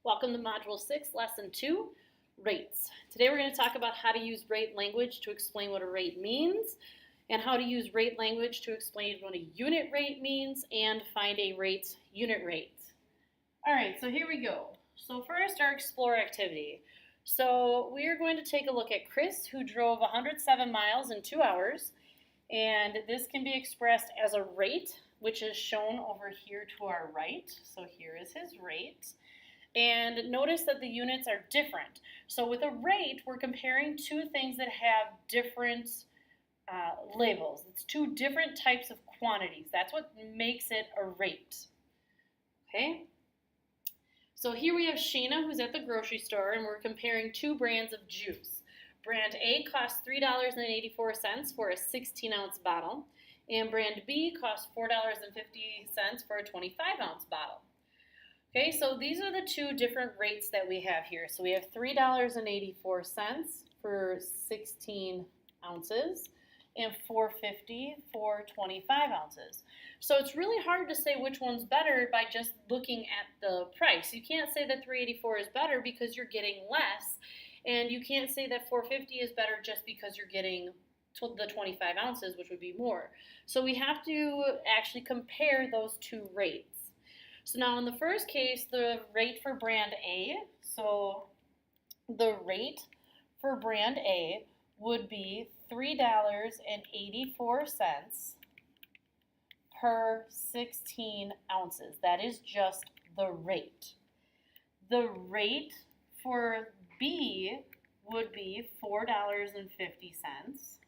Welcome to Module 6, Lesson 2, Rates. Today we're going to talk about how to use rate language to explain what a rate means, and how to use rate language to explain what a unit rate means, and find a rate's unit rate. Alright, so here we go. So first, our Explore activity. So we are going to take a look at Chris, who drove 107 miles in 2 hours, and this can be expressed as a rate, which is shown over here to our right. So here is his rate. And notice that the units are different. So with a rate, we're comparing two things that have different labels. It's two different types of quantities. That's what makes it a rate. Okay? So here we have Sheena, who's at the grocery store, and we're comparing two brands of juice. Brand A costs $3.84 for a 16-ounce bottle, and brand B costs $4.50 for a 25-ounce bottle. Okay, so these are the two different rates that we have here. So we have $3.84 for 16 ounces and $4.50 for 25 ounces. So it's really hard to say which one's better by just looking at the price. You can't say that $3.84 is better because you're getting less, and you can't say that $4.50 is better just because you're getting the 25 ounces, which would be more. So we have to actually compare those two rates. So now in the first case, the rate for brand A, so the rate for brand A would be $3.84 per 16 ounces. That is just the rate. The rate for B would be $4.50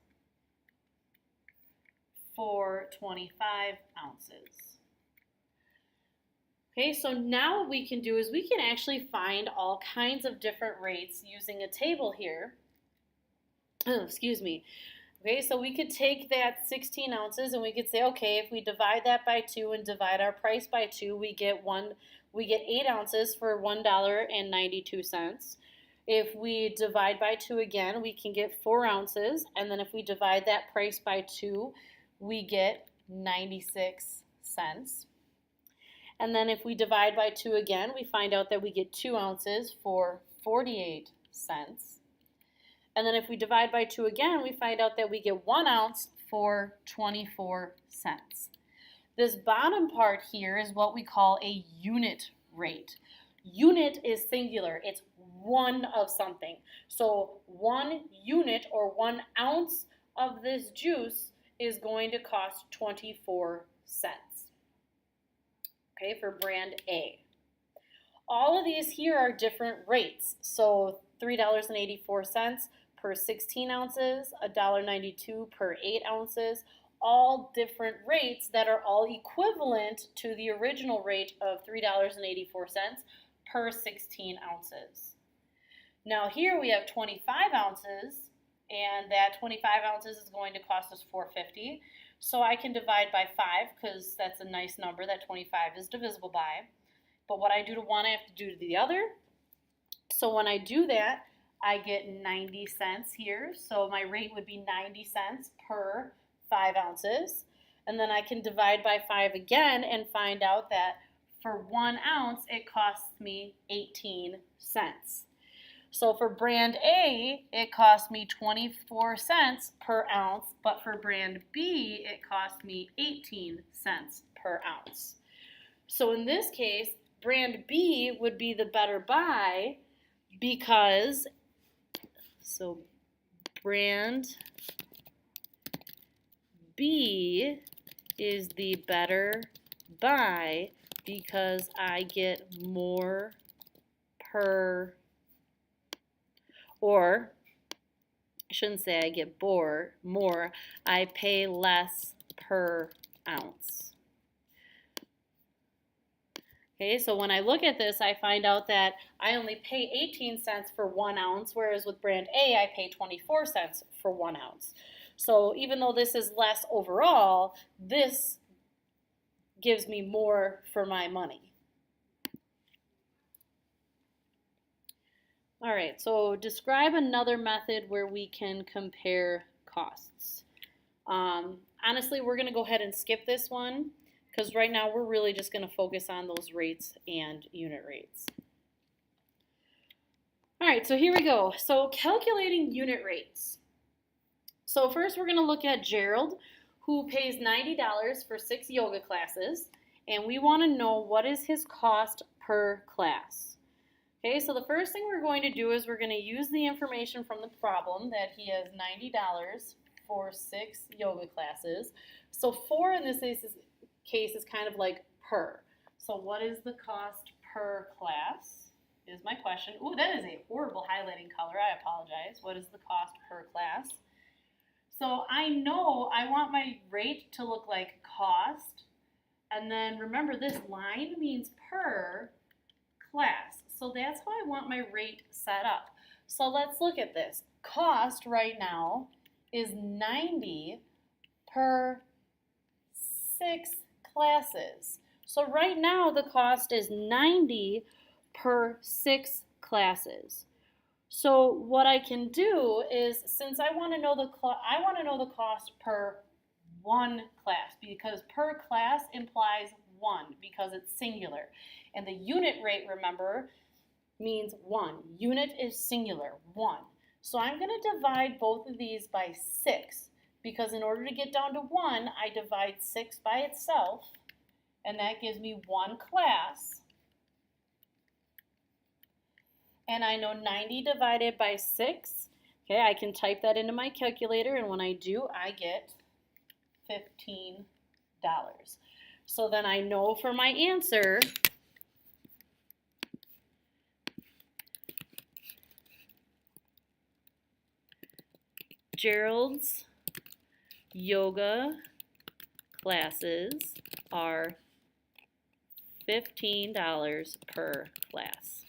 for 25 ounces. Okay, so now what we can do is we can actually find all kinds of different rates using a table here. Excuse me. Okay, so we could take that 16 ounces and we could say, okay, if we divide that by 2 and divide our price by 2, we get 8 ounces for $1.92. If we divide by 2 again, we can get 4 ounces, and then if we divide that price by 2, we get 96 cents. And then if we divide by 2 again, we find out that we get 2 ounces for 48 cents. And then if we divide by 2 again, we find out that we get 1 ounce for 24 cents. This bottom part here is what we call a unit rate. Unit is singular. It's one of something. So 1 unit or 1 ounce of this juice is going to cost 24 cents. Okay, for brand A. All of these here are different rates. So $3.84 per 16 ounces, $1.92 per 8 ounces, all different rates that are all equivalent to the original rate of $3.84 per 16 ounces. Now here we have 25 ounces, and that 25 ounces is going to cost us $4.50. So I can divide by 5 because that's a nice number that 25 is divisible by. But what I do to one, I have to do to the other. So when I do that, I get 90 cents here. So my rate would be 90 cents per 5 ounces. And then I can divide by 5 again and find out that for 1 ounce, it costs me 18 cents. So for brand A, it cost me 24 cents per ounce, but for brand B, it cost me 18 cents per ounce. So in this case, brand B would be the better buy because, so brand B is the better buy because I get more per, or I shouldn't say I get more, I pay less per ounce. Okay, so when I look at this, I find out that I only pay 18 cents for 1 ounce, whereas with brand A, I pay 24 cents for 1 ounce. So even though this is less overall, this gives me more for my money. All right, so describe another method where we can compare costs. Honestly, we're going to go ahead and skip this one because right now we're really just going to focus on those rates and unit rates. All right, so here we go. So calculating unit rates. So first we're going to look at Gerald, who pays $90 for 6 yoga classes, and we want to know what is his cost per class. Okay, so the first thing we're going to do is we're going to use the information from the problem that he has $90 for 6 yoga classes. So 4 in this case is kind of like per. So what is the cost per class is my question. Ooh, that is a horrible highlighting color. I apologize. What is the cost per class? So I know I want my rate to look like cost. And then remember, this line means per class. So that's how I want my rate set up. So let's look at this. Cost right now is 90 per 6 classes. So right now the cost is 90 per 6 classes. So what I can do is, since I want to know the cost per 1 class, because per class implies 1 because it's singular. And the unit rate, remember, means 1. Unit is singular, 1. So I'm going to divide both of these by 6, because in order to get down to 1, I divide 6 by itself, and that gives me 1 class. And I know 90 divided by 6. Okay, I can type that into my calculator, and when I do, I get $15. So then I know for my answer, Gerald's yoga classes are $15 per class.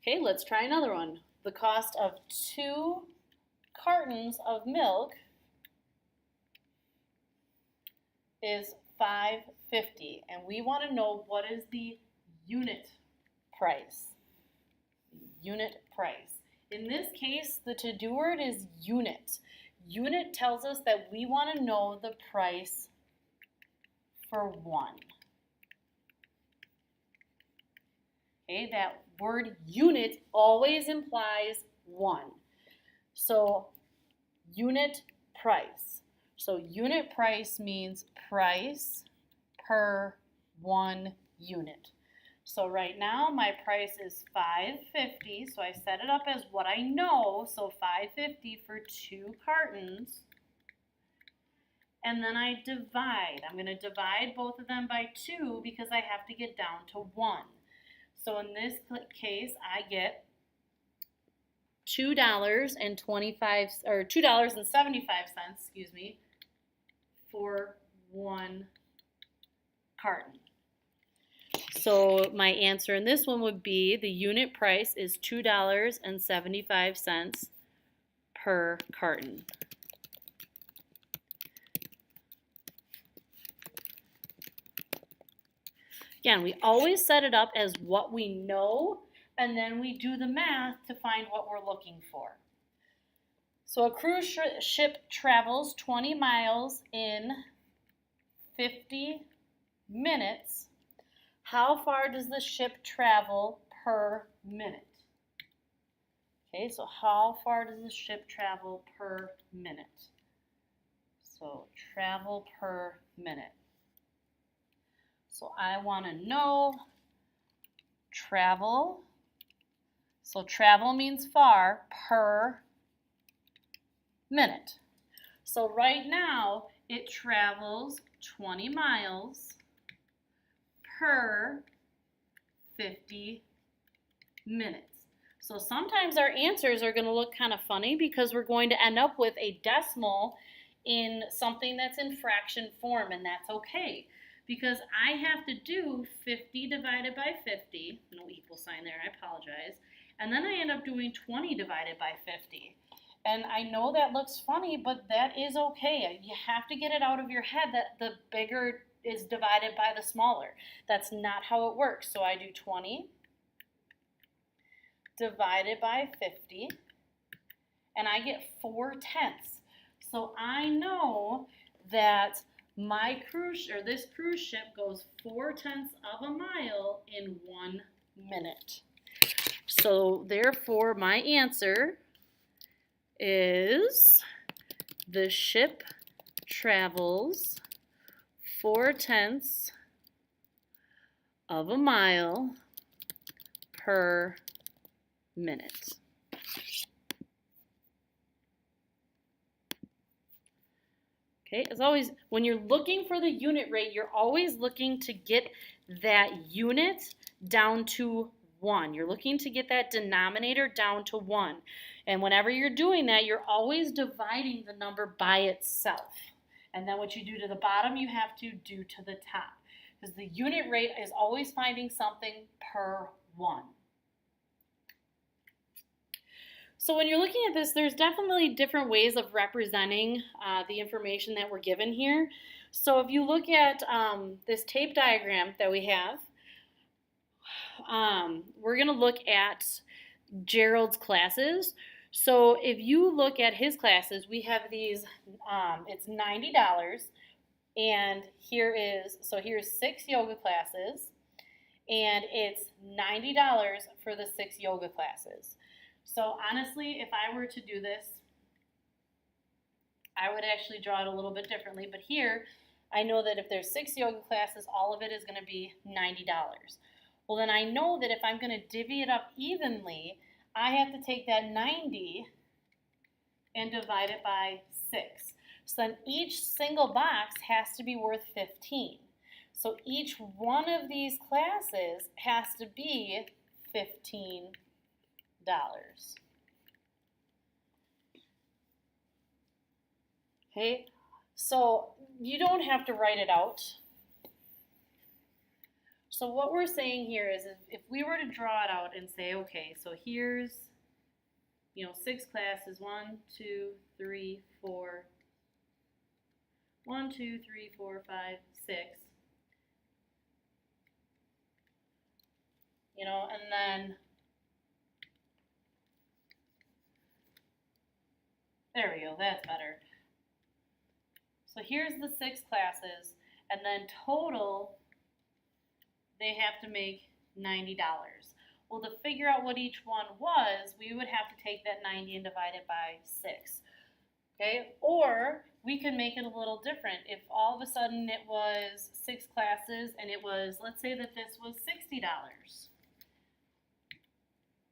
Okay, let's try another one. The cost of 2 cartons of milk is $5.50, and we want to know what is the unit price. Unit price. In this case, the to-do word is unit. Unit tells us that we want to know the price for 1. Okay, that word unit always implies 1. So unit price. So unit price means price per 1 unit. So right now my price is $5.50, so I set it up as what I know, so $5.50 for 2 cartons. And then I divide. I'm going to divide both of them by 2 because I have to get down to 1. So in this case, I get $2.75, excuse me, for 1 carton. So my answer in this one would be the unit price is $2.75 per carton. Again, we always set it up as what we know, and then we do the math to find what we're looking for. So a cruise ship travels 20 miles in 50 minutes. How far does the ship travel per minute? Okay, so how far does the ship travel per minute? So travel per minute. So I want to know travel. So travel means far per minute. So right now it travels 20 miles per 50 minutes. So sometimes our answers are going to look kind of funny because we're going to end up with a decimal in something that's in fraction form, and that's okay. Because I have to do 50 divided by 50, no equal sign there, I apologize, and then I end up doing 20 divided by 50. And I know that looks funny, but that is okay. You have to get it out of your head that the bigger is divided by the smaller. That's not how it works. So I do 20 divided by 50, and I get 4/10. So I know that this cruise ship goes 4/10 of a mile in 1 minute. So therefore, my answer is the ship travels 4/10 of a mile per minute. Okay, as always, when you're looking for the unit rate, you're always looking to get that unit down to 1. You're looking to get that denominator down to 1. And whenever you're doing that, you're always dividing the number by itself. And then what you do to the bottom, you have to do to the top. Because the unit rate is always finding something per 1. So when you're looking at this, there's definitely different ways of representing the information that we're given here. So if you look at this tape diagram that we have, we're going to look at Gerald's classes. So if you look at his classes, we have these, it's $90. And here's 6 yoga classes. And it's $90 for the 6 yoga classes. So honestly, if I were to do this, I would actually draw it a little bit differently. But here, I know that if there's 6 yoga classes, all of it is going to be $90. Well, then I know that if I'm going to divvy it up evenly, I have to take that 90 and divide it by 6. So then each single box has to be worth 15. So each one of these classes has to be $15. Okay, so you don't have to write it out. So what we're saying here is if we were to draw it out and say, okay, so here's, 6 classes, 1, 2, 3, 4, 1, 2, 3, 4, 5, 6. And then there we go, that's better. So here's the 6 classes, and then total, they have to make $90. Well, to figure out what each one was, we would have to take that 90 and divide it by 6. Okay, or we could make it a little different. If all of a sudden it was 6 classes and it was, let's say that this was $60.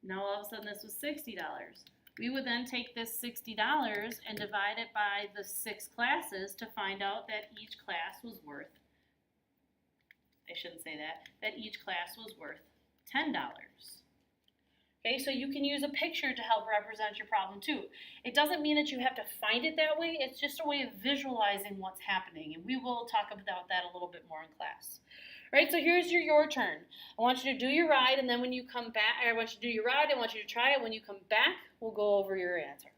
Now all of a sudden this was $60. We would then take this $60 and divide it by the 6 classes to find out that each class was worth, I shouldn't say that each class was worth $10. Okay, so you can use a picture to help represent your problem too. It doesn't mean that you have to find it that way, it's just a way of visualizing what's happening, and we will talk about that a little bit more in class. All right, so here's your turn. I want you to do your ride, and then when you come back, I want you to do your ride, I want you to try it. When you come back, we'll go over your answer.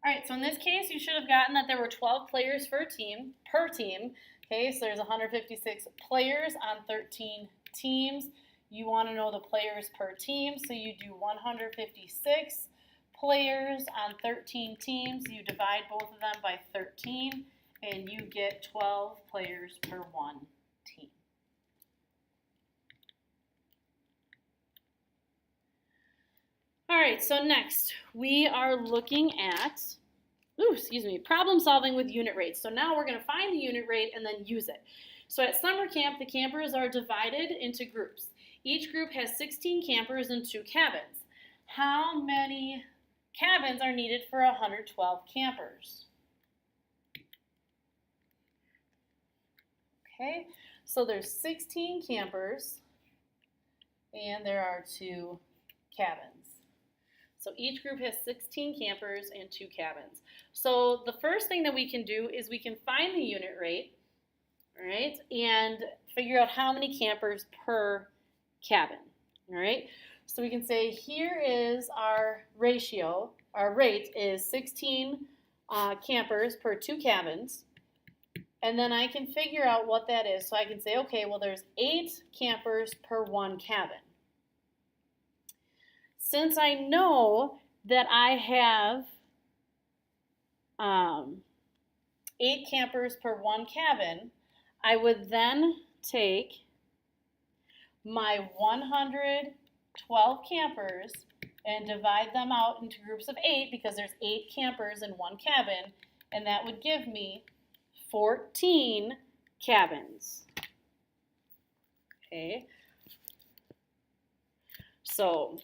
All right, so in this case, you should have gotten that there were 12 players per team. Okay, so there's 156 players on 13 teams. You want to know the players per team, so you do 156 players on 13 teams. You divide both of them by 13, and you get 12 players per one team. All right, so next we are looking at, problem solving with unit rates. So now we're going to find the unit rate and then use it. So at summer camp, the campers are divided into groups. Each group has 16 campers and 2 cabins. How many cabins are needed for 112 campers? Okay, so there's 16 campers and there are 2 cabins. So each group has 16 campers and 2 cabins. So the first thing that we can do is we can find the unit rate, all right, and figure out how many campers per cabin, all right? So we can say here is our ratio. Our rate is 16 campers per 2 cabins. And then I can figure out what that is. So I can say, okay, well, there's 8 campers per 1 cabin. Since I know that I have 8 campers per 1 cabin, I would then take my 100 12 campers and divide them out into groups of 8 because there's 8 campers in one cabin, and that would give me 14 cabins. Okay, so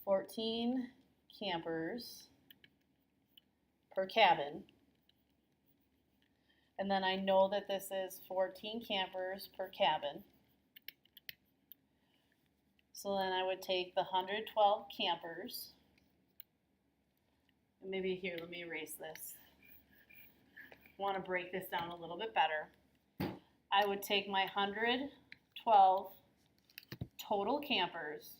14 campers per cabin. And then I know that this is 14 campers per cabin. So then I would take the 112 campers. And maybe here, let me erase this. I want to break this down a little bit better. I would take my 112 total campers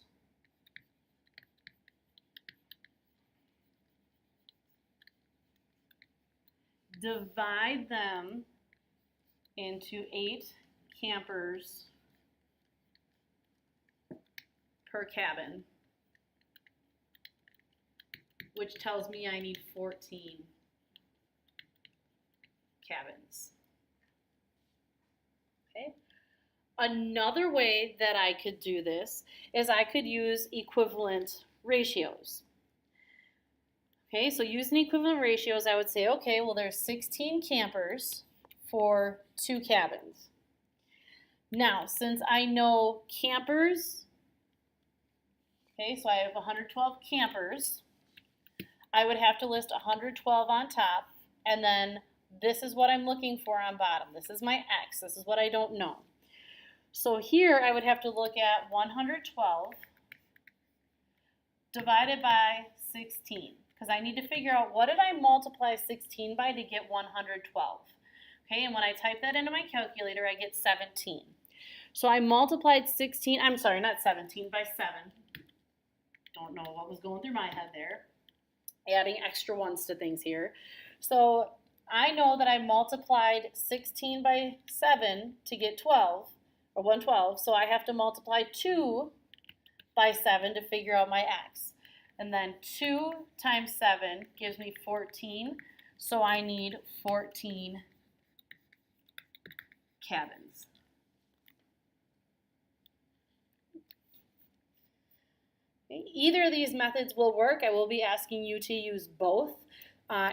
divide them into 8 campers per cabin, which tells me I need 14 cabins. Okay. Another way that I could do this is I could use equivalent ratios. Okay, so using equivalent ratios, I would say, okay, well, there's 16 campers for 2 cabins. Now, since I know campers, okay, so I have 112 campers, I would have to list 112 on top, and then this is what I'm looking for on bottom. This is my X. This is what I don't know. So here I would have to look at 112 divided by 16. Because I need to figure out what did I multiply 16 by to get 112. Okay, and when I type that into my calculator, I get 17. So I multiplied 16, I'm sorry, not 17, by 7. Don't know what was going through my head there. Adding extra ones to things here. So I know that I multiplied 16 by 7 to get 12, or 112, so I have to multiply 2 by 7 to figure out my X. And then 2 times 7 gives me 14, so I need 14 cabins. Okay. Either of these methods will work. I will be asking you to use both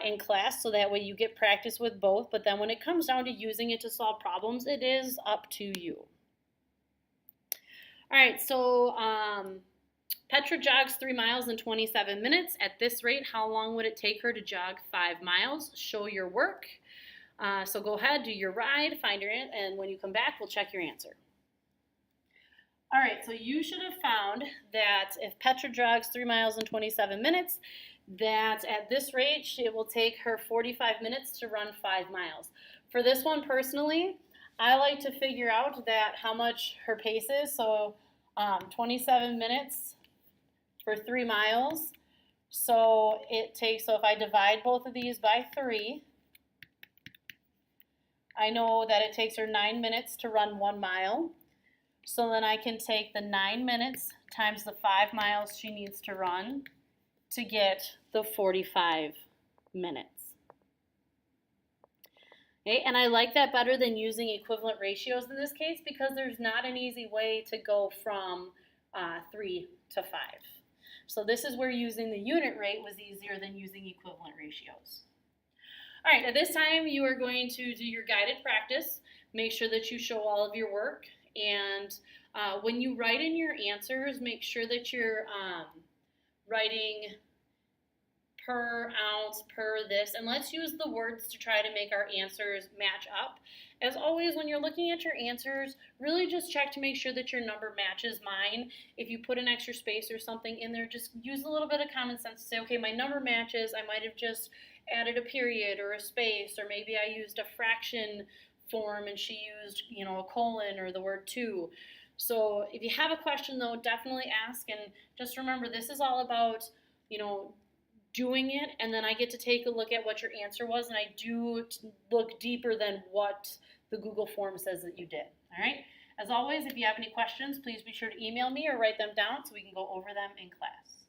in class, so that way you get practice with both, but then when it comes down to using it to solve problems, it is up to you. All right, so Petra jogs 3 miles in 27 minutes. At this rate, how long would it take her to jog 5 miles? Show your work. So go ahead, do your ride, find your answer, and when you come back, we'll check your answer. All right, so you should have found that if Petra jogs 3 miles in 27 minutes, that at this rate, it will take her 45 minutes to run 5 miles. For this one personally, I like to figure out that how much her pace is, so 27 minutes for 3 miles. So if I divide both of these by 3, I know that it takes her 9 minutes to run 1 mile. So then I can take the 9 minutes times the 5 miles she needs to run to get the 45 minutes. Okay, and I like that better than using equivalent ratios in this case because there's not an easy way to go from 3 to 5. So this is where using the unit rate was easier than using equivalent ratios. All right, at this time you are going to do your guided practice. Make sure that you show all of your work, and when you write in your answers, make sure that you're writing per ounce, per this, and let's use the words to try to make our answers match up. As always, when you're looking at your answers, really just check to make sure that your number matches mine. If you put an extra space or something in there, just use a little bit of common sense to say, okay, my number matches. I might have just added a period or a space, or maybe I used a fraction form and she used, a colon or the word to. So if you have a question, though, definitely ask, and just remember, this is all about, doing it, and then I get to take a look at what your answer was, and I do look deeper than what the Google form says that you did. All right? As always, if you have any questions, please be sure to email me or write them down so we can go over them in class.